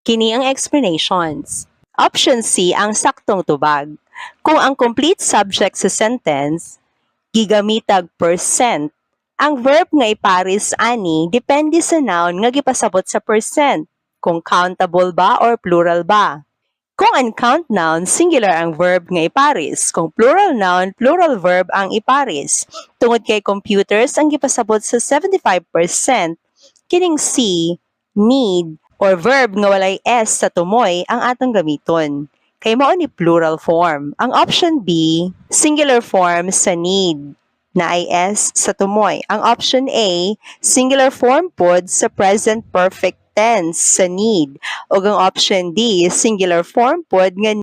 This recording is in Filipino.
Kini ang explanations. Option C ang saktong tubag. Kung ang complete subject sa sentence, gigamitag percent, ang verb nga iparis ani depende sa noun nga gipasabot sa percent, kung countable ba or plural ba. Kung uncount noun, singular ang verb nga iparis. Kung plural noun, plural verb ang iparis. Tungod kay computers ang gipasabot sa 75%, kining C, need, or verb nga walay S sa tumoy ang atong gamiton. Kay mao ni plural form. Ang option B, singular form sa need na ay S sa tumoy. Ang option A, singular form pod sa present perfect tense sa need. O ang option D, singular form pod nga